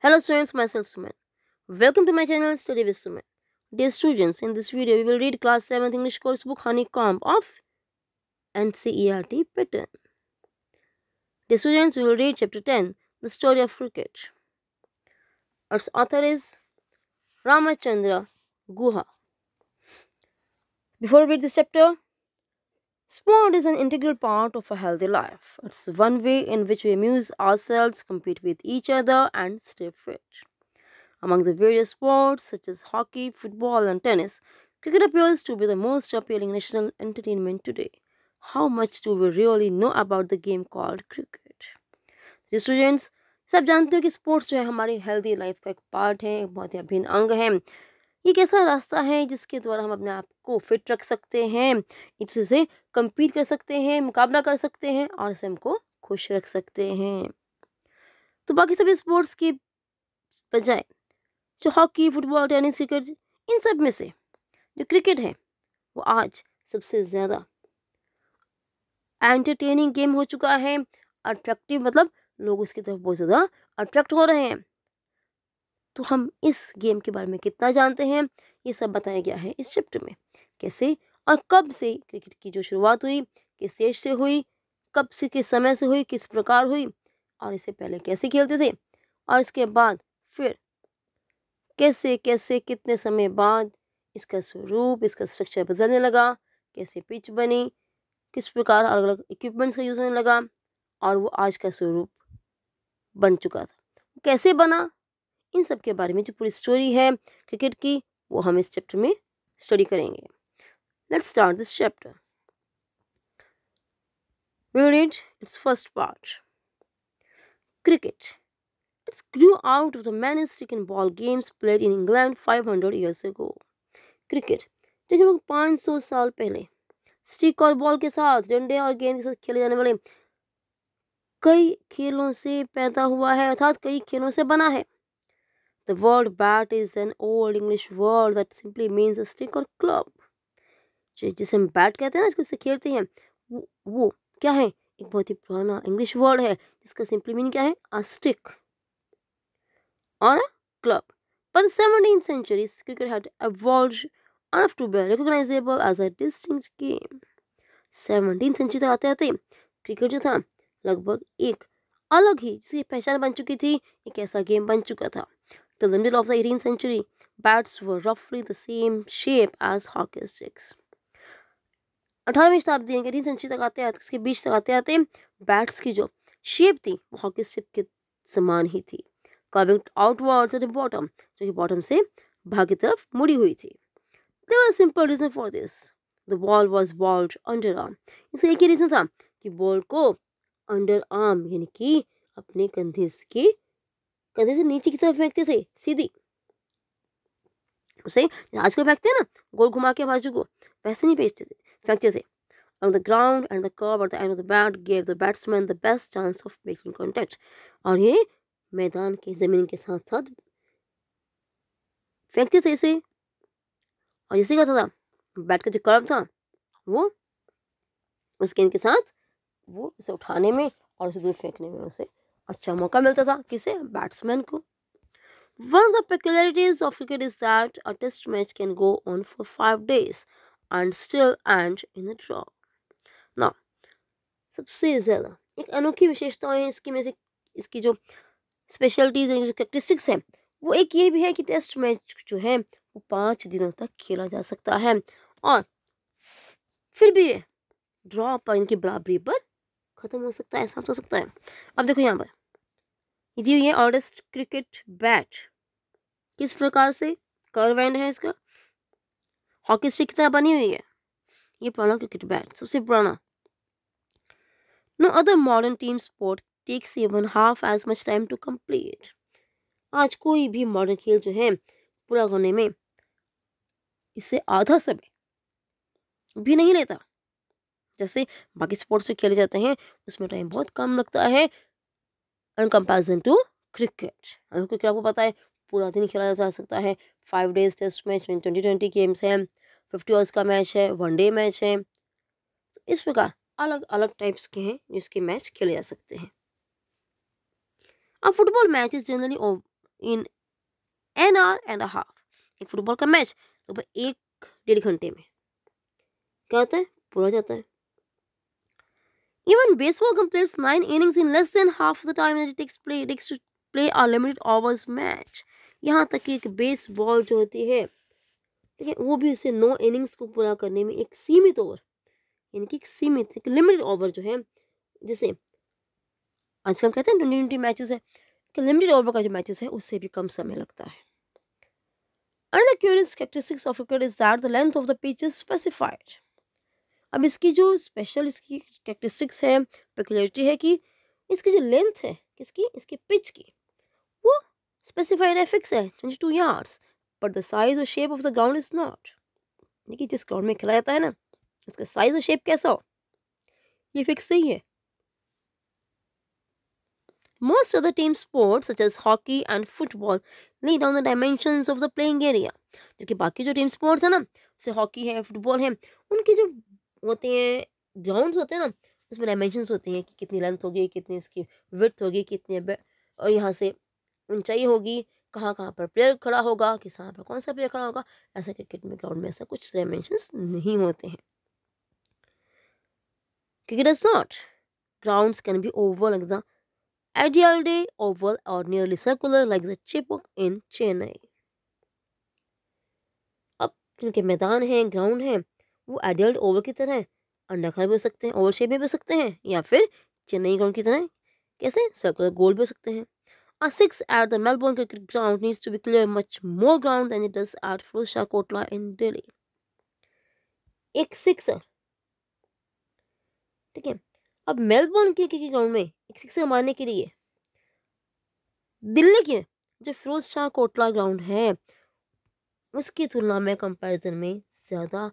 Hello students, myself Suman. Welcome to my channel Study with Suman. Dear students, in this video we will read class 7th English course book Honeycomb of NCERT pattern. Dear students, we will read chapter 10, The Story of Cricket. Its author is Ramachandra Guha. Before we read this chapter, sport is an integral part of a healthy life. It's one way in which we amuse ourselves, compete with each other and stay fit. Among the various sports such as hockey, football, and tennis, cricket appears to be the most appealing national entertainment today. How much do we really know about the game called cricket? जी students, सब जानते हो कि sports जो है हमारी healthy life का एक पार्ट है, एक बहुत ही अभिन्न अंग है। ये एक ऐसा रास्ता है जिसके द्वारा हम अपने आप को फिट रख सकते हैं, एक दूसरे से compete कर सकते हैं, मुकाबला कर सकते हैं और स्वयं को खुश रख सकते हैं। तो बाकी सभी स्पोर्ट्स की बजाय जो हॉकी, फुटबॉल, टेनिस, क्रिकेट, इन सब में से जो क्रिकेट है वो आज सबसे ज़्यादा एंटरटेनिंग गेम हो चुका है। अट्रैक्टिव मतलब लोग उसकी तरफ बहुत ज़्यादा अट्रैक्ट हो रहे हैं। तो हम इस गेम के बारे में कितना जानते हैं, ये सब बताया गया है इस चैप्टर में। कैसे और कब से क्रिकेट की जो शुरुआत हुई, किस देश से हुई, कब से, किस समय से हुई, किस प्रकार हुई और इसे पहले कैसे खेलते थे और इसके बाद फिर कैसे कैसे कितने समय बाद इसका स्वरूप, इसका स्ट्रक्चर बदलने लगा, कैसे पिच बनी, किस प्रकार अलग अलग इक्विपमेंट्स का यूज़ होने लगा और वो आज का स्वरूप बन चुका था। कैसे बना, इन सब के बारे में जो पूरी स्टोरी है क्रिकेट की, वो हम इस चैप्टर में स्टडी करेंगे। Let's start this chapter. We will read its first part. Cricket. It grew out of the many stick and ball games played in England 500 years ago. Cricket जो लगभग 500 साल पहले स्टिक और बॉल के साथ, डंडे और गेंद के साथ खेले जाने वाले कई खेलों से पैदा हुआ है, अर्थात कई खेलों से बना है। The word bat is an old English word that simply means a stick or club. जिसे हम बैट कहते हैं ना, जिससे खेलते हैं, वो क्या है, एक बहुत ही पुराना इंग्लिश वर्ड है जिसका सिंपली मीनिंग क्या है, a stick or a club. By the 17th century, cricket had evolved enough to be recognizable as a distinct game. 17th century तक आते आते क्रिकेट जो था लगभग एक अलग ही जिसकी पहचान बन चुकी थी, एक ऐसा गेम बन चुका था। Till the middle of the 18th century, bats were roughly the same shape as hockey sticks. 18वीं शताब्दी यानी 18th century तक आते आते, इसके बीच तक आते आते बैट्स की जो शेप थी वो हॉकी स्टिक के समान ही थी, curving outwards at the bottom, जो कि बॉटम से भाग की तरफ मुड़ी हुई थी। There was a simple reason for this. The ball was balled underarm. इसका एक ही रीजन था कि बॉल को अंडर आर्म यानी कि अपने कंधे से नीचे की तरफ फेंकते थे, सीधी उसे आजकल फेंकते हैं ना, गोल घुमा के बाजू को, वैसे नहीं फेंकते थे। On the ground and the curve at the end of the bat gave the batsman the best chance of making contact. और ये मैदान की जमीन के साथ साथ फेंकते थे इसे, और इसे क्या था, बैट का जो कर्व था वो उस गेंद के साथ वो इसे उठाने में और उसे दूर फेंकने में उसे अच्छा मौका मिलता था, किसे, बैट्समैन को। One of the peculiarities of cricket is that a test match can go on for 5 days and still end in a draw. Now, सबसे ज़्यादा एक अनोखी विशेषता है इसकी में से, इसकी जो स्पेशलिटीज जो कैरेक्टरिस्टिक्स हैं, वो एक ये भी है कि टेस्ट मैच जो है वो 5 दिनों तक खेला जा सकता है और फिर भी ये ड्रॉ पर, इनकी बराबरी पर खत्म हो सकता है, समाप्त हो सकता है। अब देखो यहाँ पर ये ऑर्डेस्ट क्रिकेट बैट किस प्रकार से कर्व एंड है इसका, हॉकी स्टिक की तरह बनी हुई है। ये पुराना क्रिकेट बैट सबसे पुराना। No other modern team sport takes even half as much time to complete. आज कोई भी मॉडर्न खेल जो है पूरा होने में इससे आधा समय भी नहीं लेता। जैसे बाकी स्पोर्ट्स जो खेले जाते हैं उसमें टाइम बहुत कम लगता है in comparison to cricket. Cricket आपको पता है पूरा दिन खेला जा सकता है, 5 days टेस्ट मैच में 20 गेम्स हैं, 50 ओवर्स का मैच है, 1 डे मैच है। तो इस प्रकार अलग अलग टाइप्स के हैं जिसके मैच खेले जा सकते हैं। A football match is generally in an hour and a half. एक फुटबॉल का मैच लगभग 1-1.5 घंटे में क्या होता है, पूरा हो जाता है। Even baseball completes 9 innings in less than half the time that it takes to play a limited overs match। यहाँ तक कि एक बेसबॉल जो होती है, ठीक है, वो भी उसे 9 innings को पूरा करने में एक सीमित ओवर, यानी कि एक सीमित एक लिमिटेड ओवर जो है, जैसे आजकल हम कहते हैं 20-20 मैचेस है, कि लिमिटेड ओवर का जो मैचेस है उससे भी कम समय लगता है। Another curious characteristics of cricket is that the length of the pitch is specified। अब इसकी जो स्पेशल इसकी कैरेक्टरिस्टिक्स है, पेक्युलरिटी है कि इसकी जो लेंथ है किसकी, इसकी पिच की, वो स्पेसिफाइड है, फिक्स है 22 यार्ड्स, बट द साइज और shape of the ground is not. देखिए जिस ग्राउंड में खेला जाता है ना, उसका साइज और शेप कैसा हो ये फिक्स नहीं है। Most other team sports such as hockey and football lay down the dimensions of the playing area। जो कि बाकी जो टीम स्पोर्ट्स है ना, जैसे हॉकी है, फुटबॉल है, उनके जो होते हैं ग्राउंड्स होते हैं ना, उसमें डायमेंशंस होती हैं कि कितनी लेंथ होगी, कितनी इसकी विड्थ होगी, कितने और यहाँ से ऊंचाई होगी, कहाँ कहाँ पर प्लेयर खड़ा होगा, किस यहाँ पर कौन सा प्लेयर खड़ा होगा। ऐसा क्रिकेट में ग्राउंड में ऐसा कुछ डायमेंशंस नहीं होते हैं। Cricket does not, grounds can be oval like the Adyalde oval or nearly circular like the Chepauk in Chennai। अब जिनके मैदान हैं, ग्राउंड हैं, वो एडियल्ड ओवल की तरह अंडाकार भी हो सकते हैं, ओवल शेप में भी हो सकते हैं, या फिर चेन्नई ग्राउंड की तरह कैसे सर्कुलर गोल भी हो सकते हैं। A six at the Melbourne cricket ground needs to be clear much more ground than it does at Firozshah Kotla in Delhi। एक सिक्सर, ठीक है, अब मेलबोर्न के क्रिकेट ग्राउंड में एक सिक्सर मारने के लिए दिल्ली के जो फिरोज शाह कोटला ग्राउंड है उसकी तुलना में कंपैरिजन में ज़्यादा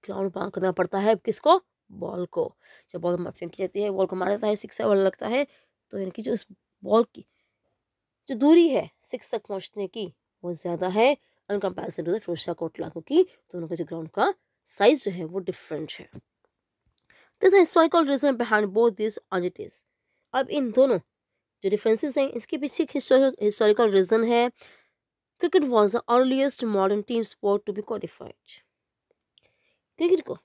ग्राउंड पार करना पड़ता है। किसको, बॉल को। जब बॉल फेंकी जाती है, बॉल को मारा जाता है, सिक्सर वाला लगता है, तो यानी कि जो उस बॉल की जो दूरी है सिक्स तक पहुंचने की वो ज़्यादा है in comparison to the Firoz Shah Kotla, क्योंकि दोनों का जो ग्राउंड का साइज जो है वो डिफरेंट है। This historical reason behind both this oddities. अब इन दोनों जो डिफरेंसेस हैं इसके पीछे एक हिस्टोरिकल रीजन है। Cricket was the earliest modern team sport to be codified. Cricket को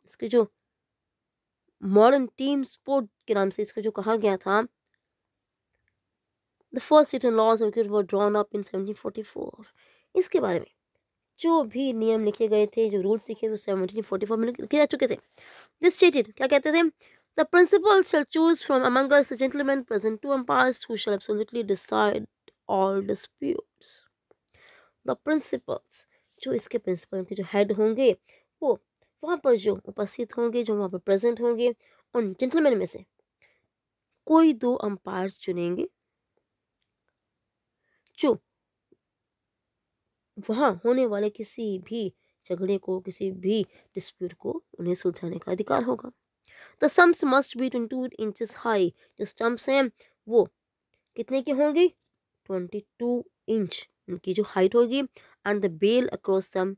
इसके जो मॉडर्न टीम स्पोर्ट के नाम से इसको जो कहा गया था, the first written laws of cricket were drawn up in 1744। इसके बारे में जो भी नियम लिखे गए थे, जो रूल्स लिखे, वो 1744 में लिखे जा चुके थे। दिस स्टेटेड, क्या कहते थे, the principal shall choose from among us the gentleman present 2 umpires who shall absolutely decide all disputes। द प्रिंसिपल्स, जो इसके प्रिंसिपल के जो हेड होंगे वो वहाँ पर जो उपस्थित होंगे, जो वहाँ पर प्रेजेंट होंगे, उन जेंटलमैन में से कोई 2 अंपायर्स चुनेंगे जो वहाँ होने वाले किसी भी झगड़े को, किसी भी डिस्प्यूट को उन्हें सुलझाने का अधिकार होगा। The stumps must be 22 inches high. जो स्टम्प्स हैं वो कितने की होंगी, 22 इंच उनकी जो हाइट होगी, एंड द बेल अक्रॉस दम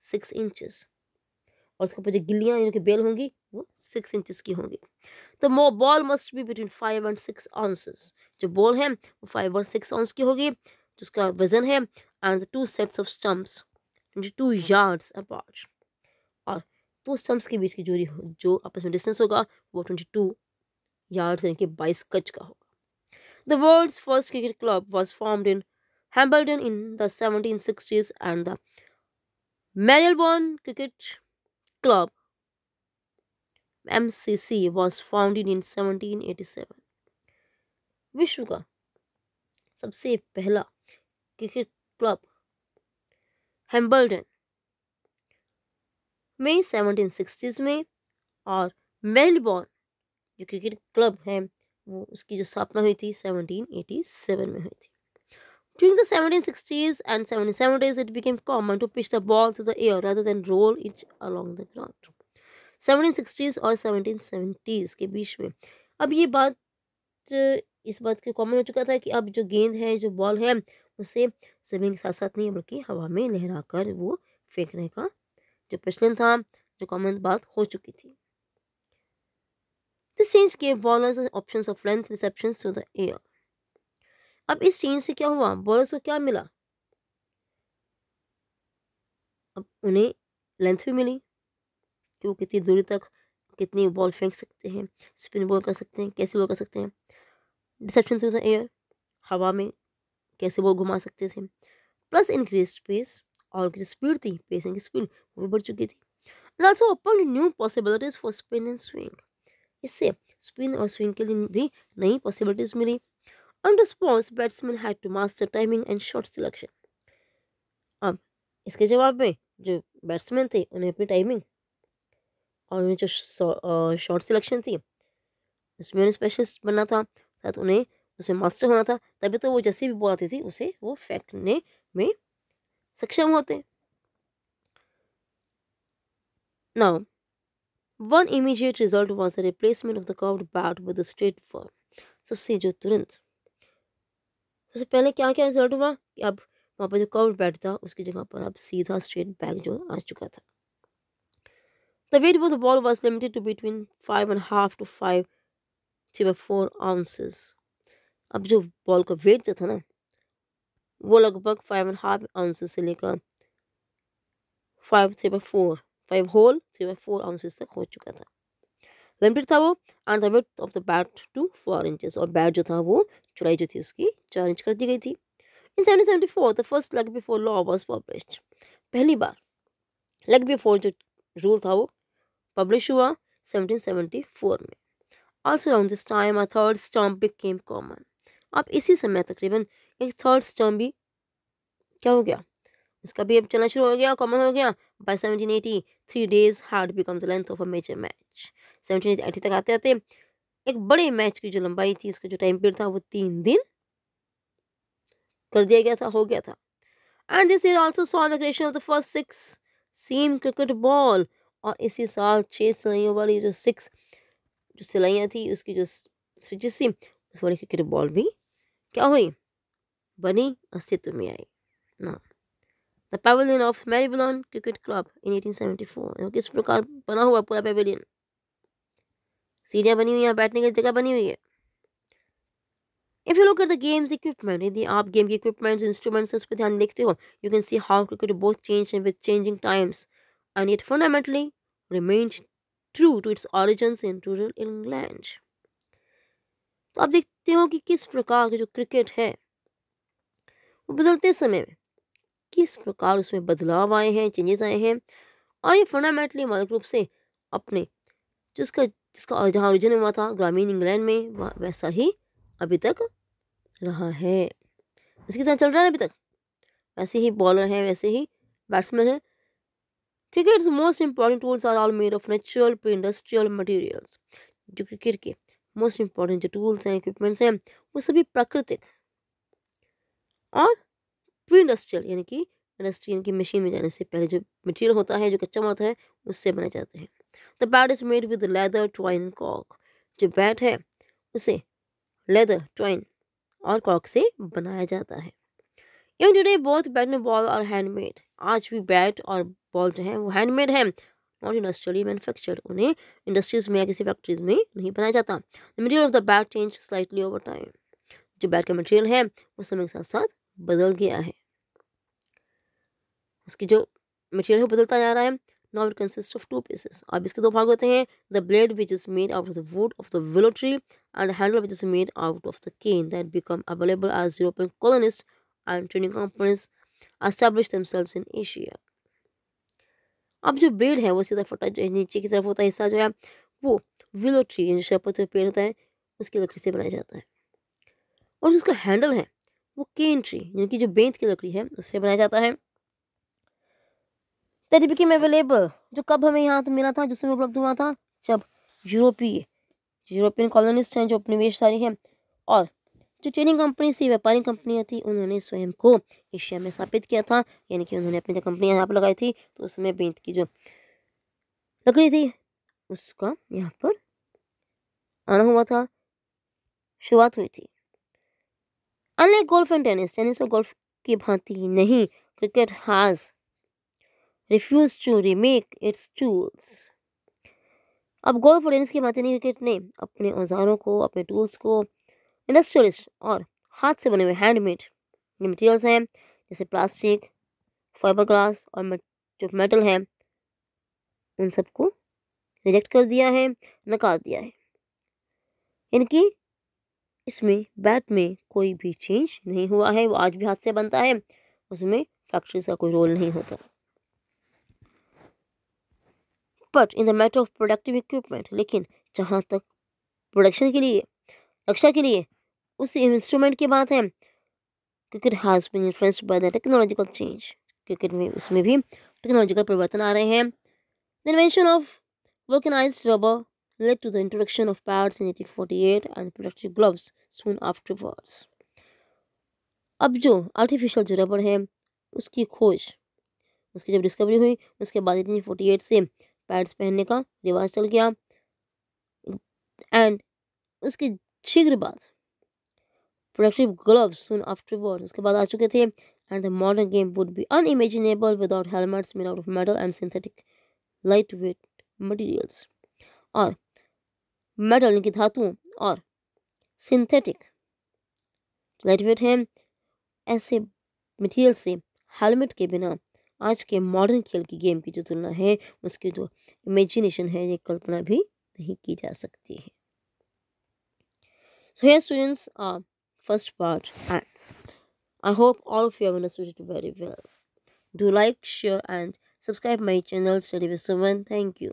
6 इंचेस, और उसके ऊपर जो गिल्लियाँ यानी कि बेल होंगी वो 6 इंचेस की होंगी। The ball must be between 5 and 6 ounces। जो बॉल है वो 5 और 6 ounce की होगी, जिसका वजन है, and the 2 sets of stumps 22 yards apart। और 2 स्टम्प्स के बीच की दूरी जो आपस में डिस्टेंस होगा वो 22 yards यानी कि 22 गज का होगा। The world's first cricket club was formed in Hambledon in the 1760s and the Marylebone Cricket Club MCC was founded in 1787। विश्व का सबसे पहला क्रिकेट क्लब हैम्बल्डन में 1760s में, और मेलबोर्न जो क्रिकेट क्लब है वो उसकी जो स्थापना हुई थी 1787 में हुई थी। During the 1760s and 1770s, it became common to pitch the ball through the air rather than roll it along the ground। 1760s और 1770s के बीच में अब ये बात इस बात के कॉमन हो चुका था कि अब जो गेंद है, जो बॉल है, उसे जमीन के साथ साथ नहीं बल्कि हवा में लहरा कर वो फेंकने का जो प्रचलन था, जो कॉमन बात हो चुकी थी। This change gave bowlers options of length receptions through the air। अब इस चेंज से क्या हुआ, बॉलर्स को क्या मिला, अब उन्हें लेंथ भी मिली कि वो कितनी दूरी तक कितनी बॉल फेंक सकते हैं, स्पिन बॉल कर सकते हैं, कैसे बॉल कर सकते हैं, डिसेप्शन थ्रू द एयर, हवा में कैसे बॉल घुमा सकते थे, प्लस इंक्रीज स्पेस, और जो स्पीड थी, पेसिंग की स्पीड वो भी बढ़ चुकी थी। And also open new possibilities for spin and swing, इससे स्पिन और स्विंग के लिए भी नई पॉसिबिलिटीज मिली। On response batsman had to master timing and shot selection, अब इसके जवाब में जो बैट्समैन थे उन्हें अपनी टाइमिंग और उन्हें जो शॉट सिलेक्शन थी उसमें उन्हें स्पेशलिस्ट बनना था, साथ उन्हें उसमें मास्टर होना था, तभी तो वो जैसी भी बॉल आती थी उसे वो फेंकने में सक्षम होते। Now one immediate result was the replacement of the curved bat with the straight form, सबसे जो तुरंत सबसे पहले क्या क्या रिजल्ट हुआ कि अब वहाँ पर जो कर्व्ड बैट था उसकी जगह पर अब सीधा स्ट्रेट बैक जो आ चुका था। The weight of the ball was limited to between 5.5 to 5.4 ounces. अब जो बॉल का वेट जो था ना वो लगभग 5.5 ounces से लेकर 5 ounces तक हो चुका था। लिमिटेड था वो, and the width of the bat to 4 inches, और बैट जो था वो चौड़ाई जो थी उसकी 4 इंच कर दी गई थी। इन 1774 the first leg before law was published, पहली बार लेग बिफोर जो रूल था वो पब्लिश हुआ 1774 में। Also around this time a third stump became common, अब इसी समय तकरीबन एक थर्ड स्टम्प भी क्या हो गया, उसका भी अब चलना शुरू हो गया, कॉमन हो गया। By 1780 3 days had become the length of a major match, 1780 तक आते आते एक बड़े मैच की जो लंबाई थी, उसका जो टाइम पीरियड था वो 3 दिन कर दिया गया था, हो गया था। And this year also saw the creation of the first 6 seam cricket ball, और इसी साल 6 सिलाइयों वाली जो 6 जो सिलाइयाँ थी उसकी जो स्विचेस थी उस वाली क्रिकेट बॉल भी क्या हुई, बनी, अस्तित्व में आई ना। The pavilion of Marylebone cricket club in 1874, किस प्रकार बना हुआ पूरा पेविलियन, सीढ़ियाँ बनी हुई हैं, बैठने की जगह बनी हुई है। If you look at the games equipment, यदि आप गेम के इक्विपमेंट्स इंस्ट्रूमेंट्स उस पर ध्यान देखते हो, you can see how cricket both change with changing times and it fundamentally remained true to its origins in rural England. तो आप देखते हो कि किस प्रकार की जो क्रिकेट है वो बदलते समय में किस प्रकार उसमें बदलाव आए हैं, चेंजेस आए हैं, और ये फंडामेंटली मौलिक रूप से अपने जिसका जिसका जहाँ ओरिजिन हुआ था ग्रामीण इंग्लैंड में वैसा ही अभी तक रहा है, उसकी तरह चल रहा है अभी तक, वैसे ही बॉलर हैं, वैसे ही बैट्समैन हैं। Cricket's most important tools are all made of natural pre industrial materials, जो क्रिकेट के मोस्ट इंपॉर्टेंट जो टूल्स हैं, इक्विपमेंट्स हैं, वो सभी प्राकृतिक और प्री इंडस्ट्रियल यानी कि इंडस्ट्री यानी कि मशीन में जाने से पहले जो मटेरियल होता है, जो कच्चा माल होता है, उससे बनाए जाते हैं। The bat is made with leather, twine and कॉक, जो बैट है उसे लेदर, ट्वाइन और कॉक से बनाया जाता है। Even today both bat and ball are handmade, आज भी बैट और बॉल जो है वो हैंडमेड है, नॉट इंडस्ट्रियली मैन्युफैक्चर्ड, उन्हें इंडस्ट्रीज में या किसी फैक्ट्रीज में नहीं बनाया जाता। The material of the bat change slightly over time, जो बैट का मटेरियल है वो समय के साथ साथ बदल गया है, उसकी जो मटेरियल है बदलता जा रहा है। Now it consist of 2 pieces, अब इसके 2 भाग होते हैं। The blade which is made out of the wood of the willow tree and the handle which is made out of the cane that become available as European colonist and trading companies establish themselves in Asia. अब जो blade है वो सीधा फटा जो है नीचे की तरफ होता है हिस्सा जो है वो विलो ट्री जो शपथ पेड़ होता है उसकी लकड़ी से बनाया जाता है, और जो उसका हैंडल है वो केन ट्री यानी कि जो बेंत की लकड़ी है उससे बनाया जाता है। दैट बिकेम अवेलेबल, जो कब हमें यहाँ तो मिला था, जिसमें उपलब्ध हुआ था जब यूरोपियन कॉलोनिस्ट हैं, जो उपनिवेशधारी हैं, और जो ट्रेडिंग कंपनी सी व्यापारी कंपनियाँ थी, उन्होंने स्वयं को एशिया में स्थापित किया था, यानी कि उन्होंने अपनी जो कंपनियाँ यहाँ पर लगाई थी तो उसमें बेंत की जो लकड़ी थी उसका यहाँ पर आना हुआ था, शुरुआत हुई थी। Unlike golf and tennis, tennis और गोल्फ की भांति नहीं, cricket has refused to remake its tools, अब गोल्फ और टेनिस की भांति नहीं क्रिकेट ने अपने औजारों को, अपने टूल्स को इंडस्ट्रियलिस्ट और हाथ से बने हुए हैंडमेड ये मटेरियल्स हैं, जैसे प्लास्टिक, फाइबर ग्लास और जो मेटल है, उन सबको रिजेक्ट कर दिया है, नकार दिया है। इनकी इसमें बैट में कोई भी चेंज नहीं हुआ है, वो आज भी हाथ से बनता है, उसमें फैक्ट्रीज का कोई रोल नहीं होता। But in the matter of productive equipment, लेकिन जहाँ तक प्रोडक्शन के लिए, रक्षा के लिए उस इंस्ट्रूमेंट की बात है, cricket has been influenced by the technological change. Cricket में उसमें भी टेक्नोलॉजिकल परिवर्तन आ रहे हैं। The invention of vulcanized rubber led to the introduction of pads in 1848 and protective gloves soon afterwards. अब जो आर्टिफिशियल जो रबर है उसकी खोज, उसकी जब डिस्कवरी हुई उसके बाद 1848 से पैड्स पहनने का रिवाज चल गया, एंड उसके शीघ्र बाद प्रोटेक्टिव ग्लव्स सून आफ्टरवर्ड उसके बाद आ चुके थे। And the modern game would be unimaginable without helmets made out of metal and synthetic light weight materials. और मेटल यानी कि धातुओं और सिंथेटिक लाइट वेट है, ऐसे मटेरियल से हेलमेट के बिना आज के मॉडर्न खेल की गेम की जो तुलना है, उसकी जो इमेजिनेशन है, ये कल्पना भी नहीं की जा सकती है। So here students, first part ends. I hope all of you have understood it very well. Do like, share and subscribe my channel Study with Suman. Thank you.